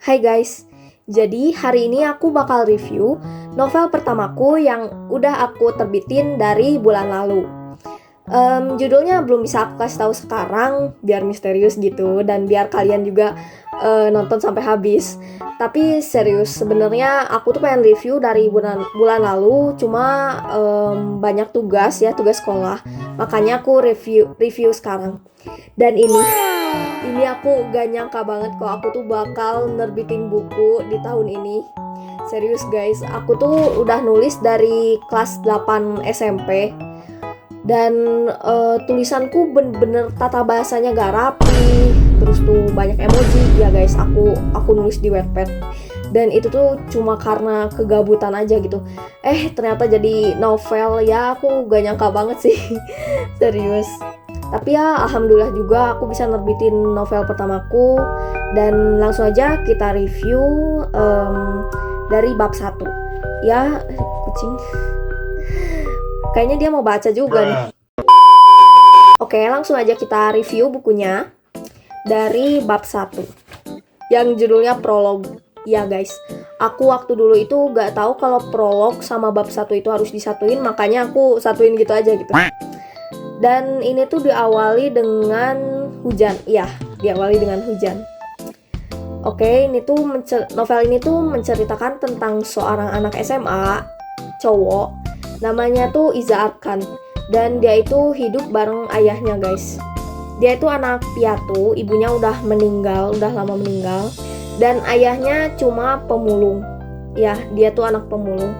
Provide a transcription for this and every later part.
Hai guys, jadi hari ini aku bakal review novel pertamaku yang udah aku terbitin dari bulan lalu. Judulnya belum bisa aku kasih tahu sekarang, biar misterius gitu dan biar kalian juga nonton sampai habis. Tapi serius, sebenarnya aku tuh pengen review dari bulan lalu, cuma banyak tugas sekolah, makanya aku review sekarang. Dan ini aku gak nyangka banget kok aku tuh bakal nerbitin buku di tahun ini. Serius guys, aku tuh udah nulis dari kelas 8 SMP. Dan tulisanku bener-bener tata bahasanya gak rapi. Terus tuh banyak emoji. Ya guys, aku nulis di Wattpad. Dan itu tuh cuma karena kegabutan aja gitu. Ternyata jadi novel, ya aku gak nyangka banget sih. Serius. Tapi ya alhamdulillah juga aku bisa nerbitin novel pertamaku. Dan langsung aja kita review dari bab 1. Ya, kucing. Kayaknya dia mau baca juga nih. Oke, langsung aja kita review bukunya. Dari bab 1 yang judulnya prolog. Ya guys, aku waktu dulu itu gak tahu kalau prolog sama bab 1 itu harus disatuin, makanya aku satuin gitu aja gitu. Dan ini tuh diawali dengan hujan. Iya, diawali dengan hujan. Oke, novel ini tuh menceritakan tentang seorang anak SMA cowok, namanya tuh Iza Arkan. Dan dia itu hidup bareng ayahnya guys. Dia itu anak piatu, ibunya udah lama meninggal. Dan ayahnya cuma pemulung. Ya, dia tuh anak pemulung.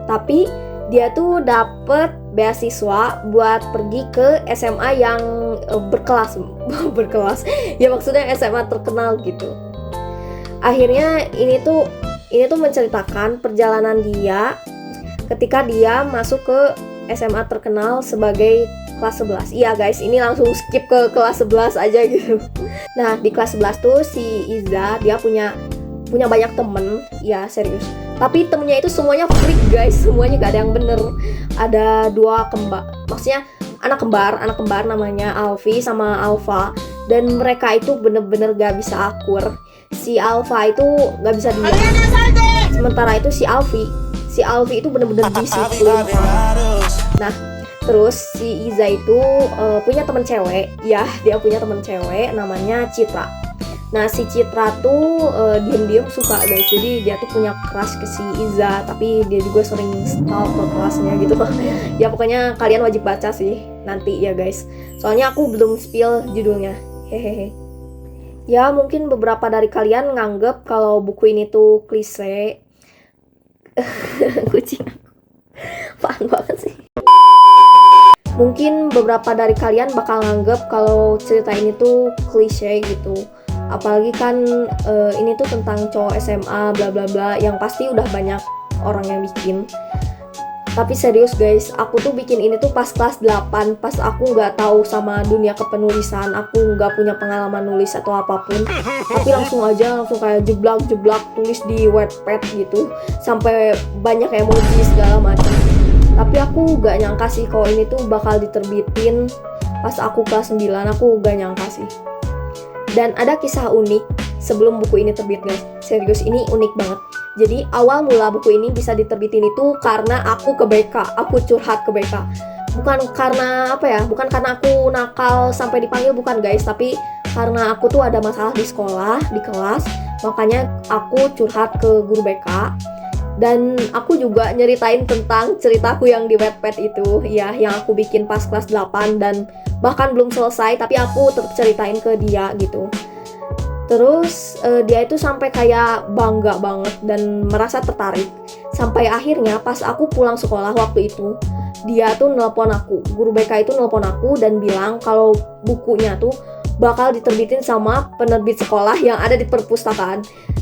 Tapi dia tuh dapet beasiswa buat pergi ke SMA yang berkelas. Ya maksudnya SMA terkenal gitu. Akhirnya ini tuh menceritakan perjalanan dia ketika dia masuk ke SMA terkenal sebagai kelas 11. Iya guys, ini langsung skip ke kelas 11 aja gitu. Nah, di kelas 11 tuh si Iza dia punya banyak temen. Ya serius, tapi temennya itu semuanya freak guys, semuanya gak ada yang bener. Ada dua kembar, maksudnya anak kembar namanya Alfi sama Alfa. Dan mereka itu bener-bener gak bisa akur. Si Alfa itu gak bisa diam, sementara itu si Alfi itu bener-bener disiplin. Nah, terus si Iza itu punya temen cewek. Ya, dia punya temen cewek namanya Citra. Nah, si Citra tuh diem-diem suka guys. Jadi dia tuh punya crush ke si Iza, tapi dia juga sering stalk ke kelasnya gitu. Ya pokoknya kalian wajib baca sih nanti ya guys. Soalnya aku belum spill judulnya. Hehehe. Ya mungkin beberapa dari kalian nganggep kalau buku ini tuh klise. Kucing. Apaan banget sih. Mungkin beberapa dari kalian bakal nganggep kalau cerita ini tuh klise gitu. Apalagi kan ini tuh tentang cowok SMA bla bla bla, yang pasti udah banyak orang yang bikin. Tapi serius guys, aku tuh bikin ini tuh pas kelas 8, pas aku nggak tahu sama dunia kepenulisan, aku nggak punya pengalaman nulis atau apapun. Tapi langsung kayak jeblak tulis di Wattpad gitu, sampai banyak emoji segala macam. Tapi aku nggak nyangka sih kalau ini tuh bakal diterbitin pas aku kelas 9, aku nggak nyangka sih. Dan ada kisah unik sebelum buku ini terbit guys. Serius, ini unik banget. Jadi awal mula buku ini bisa diterbitin itu karena aku ke BK, aku curhat ke BK. Bukan karena bukan karena aku nakal sampai dipanggil, bukan guys. Tapi karena aku tuh ada masalah di sekolah, di kelas. Makanya aku curhat ke guru BK. Dan aku juga nyeritain tentang ceritaku yang di Wattpad itu, ya, yang aku bikin pas kelas 8 dan bahkan belum selesai, tapi aku tetap ceritain ke dia gitu. Terus dia itu sampai kayak bangga banget dan merasa tertarik. Sampai akhirnya pas aku pulang sekolah waktu itu, dia tuh nelpon aku, guru BK itu nelpon aku dan bilang kalau bukunya tuh bakal diterbitin sama penerbit sekolah yang ada di perpustakaan.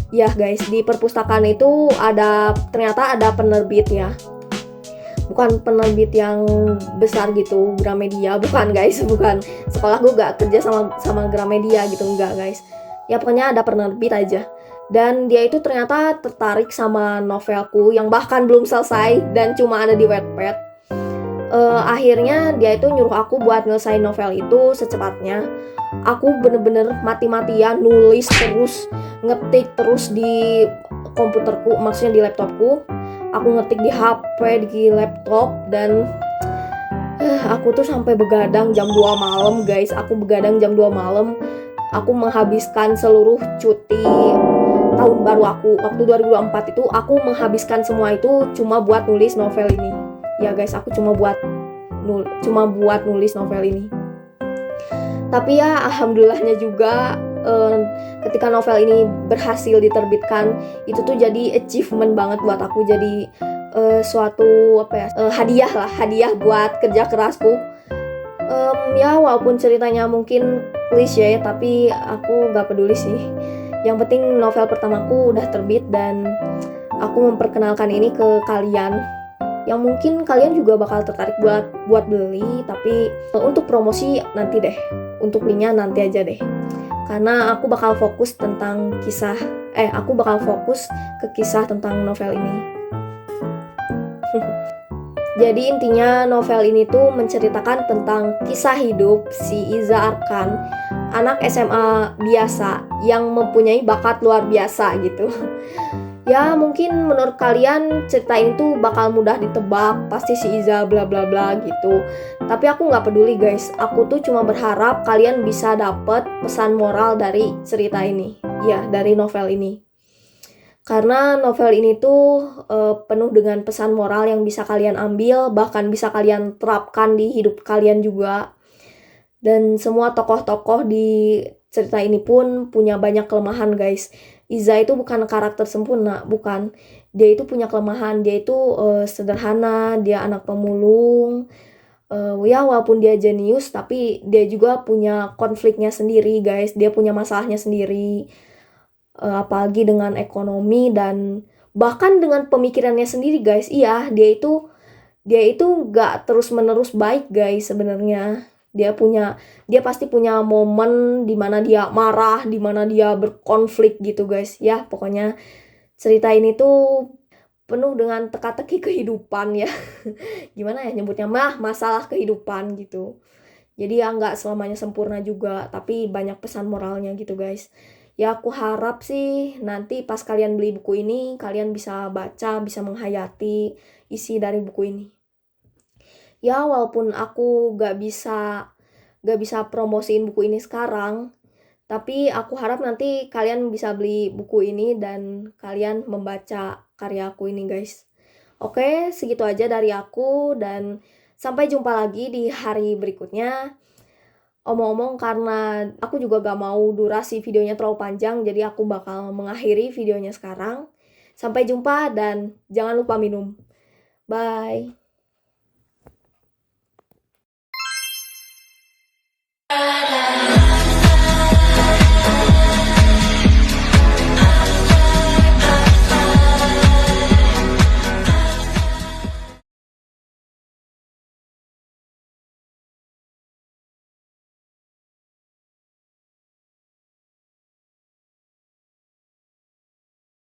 Ya guys, di perpustakaan itu ternyata ada penerbit ya. Bukan penerbit yang besar gitu, Gramedia, bukan guys, bukan. Sekolah gue gak kerja sama Gramedia gitu, enggak guys. Ya pokoknya ada penerbit aja. Dan dia itu ternyata tertarik sama novelku yang bahkan belum selesai dan cuma ada di Wattpad. Akhirnya dia itu nyuruh aku buat nyelesain novel itu secepatnya. Aku bener-bener mati-matian nulis terus, ngetik terus di komputerku, maksudnya di laptopku. Aku ngetik di HP, di laptop, dan aku tuh sampai begadang jam 2 malam guys. Aku begadang jam 2 malam. Aku menghabiskan seluruh cuti tahun baru aku waktu 2024 itu, aku menghabiskan semua itu cuma buat nulis novel ini. Ya guys, aku cuma buat nulis novel ini. Tapi ya alhamdulillahnya juga ketika novel ini berhasil diterbitkan, itu tuh jadi achievement banget buat aku, jadi suatu hadiah buat kerja kerasku. Ya walaupun ceritanya mungkin klise ya, tapi aku gak peduli sih. Yang penting novel pertamaku udah terbit dan aku memperkenalkan ini ke kalian. Yang mungkin kalian juga bakal tertarik buat beli, tapi untuk promosi nanti deh. Untuk linknya nanti aja deh. Karena aku bakal fokus ke kisah tentang novel ini. Jadi intinya novel ini tuh menceritakan tentang kisah hidup si Iza Arkan, anak SMA biasa yang mempunyai bakat luar biasa gitu. Ya mungkin menurut kalian cerita ini tuh bakal mudah ditebak, pasti si Iza bla bla bla gitu. Tapi aku nggak peduli guys, aku tuh cuma berharap kalian bisa dapet pesan moral dari cerita ini, ya dari novel ini. Karena novel ini tuh penuh dengan pesan moral yang bisa kalian ambil, bahkan bisa kalian terapkan di hidup kalian juga. Dan semua tokoh-tokoh di cerita ini pun punya banyak kelemahan guys. Iza itu bukan karakter sempurna, bukan. Dia itu punya kelemahan, dia itu sederhana, dia anak pemulung. Ya walaupun dia jenius, tapi dia juga punya konfliknya sendiri guys. Dia punya masalahnya sendiri. Apalagi dengan ekonomi dan bahkan dengan pemikirannya sendiri guys. Iya, dia itu gak terus-menerus baik guys sebenarnya. Dia pasti punya momen dimana dia marah, dimana dia berkonflik gitu guys. Ya pokoknya cerita ini tuh penuh dengan teka-teki kehidupan ya. Gimana ya nyebutnya, masalah kehidupan gitu. Jadi ya nggak selamanya sempurna juga, tapi banyak pesan moralnya gitu guys. Ya aku harap sih nanti pas kalian beli buku ini, kalian bisa baca, bisa menghayati isi dari buku ini. Ya walaupun aku gak bisa promosiin buku ini sekarang, tapi aku harap nanti kalian bisa beli buku ini dan kalian membaca karya aku ini guys. Oke, segitu aja dari aku dan sampai jumpa lagi di hari berikutnya. Omong-omong, karena aku juga gak mau durasi videonya terlalu panjang, jadi aku bakal mengakhiri videonya sekarang. Sampai jumpa dan jangan lupa minum. Bye.